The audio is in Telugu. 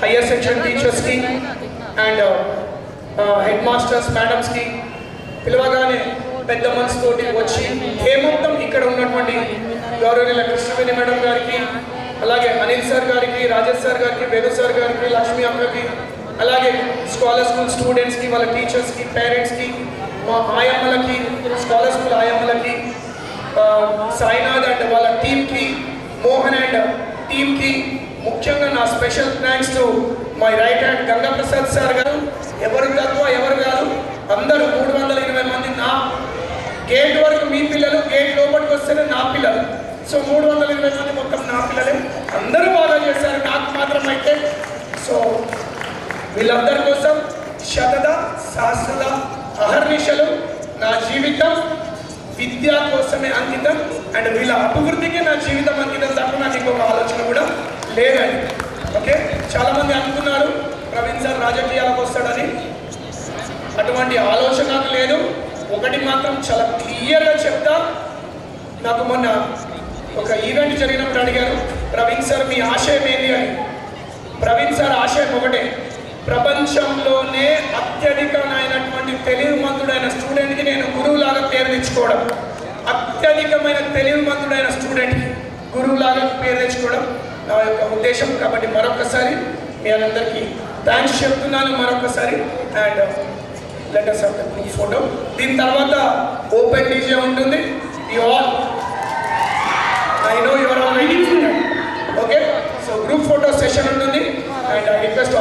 హయ్యర్ సెక్షన్ టీచర్స్కి అండ్ హెడ్ మాస్టర్స్ మేడమ్స్కి పిలవగానే పెద్ద మనసుతోటి వచ్చి మొత్తం ఇక్కడ ఉన్నటువంటి గౌరవనీయుల కృష్ణవేణి మేడం గారికి, అలాగే అనిల్ సార్ గారికి, రాజేష్ సార్ గారికి, వేణు సార్ గారికి, లక్ష్మీ అక్కకి, అలాగే స్కాలర్ స్కూల్ స్టూడెంట్స్కి, వాళ్ళ టీచర్స్కి, పేరెంట్స్కి, మా ఆయమ్మలకి, స్కాలర్ స్కూల్ ఆయమ్మలకి, సాయినాథ్ అండ్ వాళ్ళ టీమ్కి, మోహన్ అండ్ టీమ్కి ముఖ్యంగా నా special thanks to my right hand Gangaprasad sir గారు. ఎవరు తక్కువ ఎవరు కాదు, అందరూ 320 మంది నా గేట్ వరకు మీ పిల్లలు, గేట్ లోపలికి వస్తేనే నా పిల్లలు. సో 320 మంది మొత్తం నా పిల్లలే, అందరూ బాగా చేశారు. నాకు మాత్రం అయితే సో వీళ్ళందరి కోసం శతద సహస్రద అహర్నిశలు నా జీవితం విద్య కోసమే అంకితం అండ్ వీళ్ళ అభివృద్ధికి నా జీవితం అంకితం తప్ప నాకు ఇంకొక ఆలోచన కూడా లేదండి. ఓకే, చాలామంది అనుకున్నారు ప్రవీణ్ సార్ రాజకీయాలకు వస్తాడని, అటువంటి ఆలోచన నాకు లేదు. ఒకటి మాత్రం చాలా క్లియర్గా చెప్తా, నాకు మొన్న ఒక ఈవెంట్ జరిగినప్పుడు అడిగారు, ప్రవీణ్ సార్ మీ ఆశయం ఏంటి అని. ప్రవీణ్ సార్ ఆశయం ఒకటే, ప్రపంచంలోనే అత్యధికమైనటువంటి తెలివిమంతుడైన స్టూడెంట్కి నేను గురువులాగా పేరు తెచ్చుకోవడం, అత్యధికమైన తెలివిమంతుడైన స్టూడెంట్కి గురువులాగా పేరు తెచ్చుకోవడం నా యొక్క ఉద్దేశం. కాబట్టి మరొకసారి మీ అందరికీ థ్యాంక్స్ చెప్తున్నాను మరొకసారి. And let us have the group photo. దీని తర్వాత ఓపెన్ డీజే ఉంటుంది. You all I know you are all waiting for that. Okay, so group photo session ఉంటుంది అండ్ ఐ రిక్వెస్ట్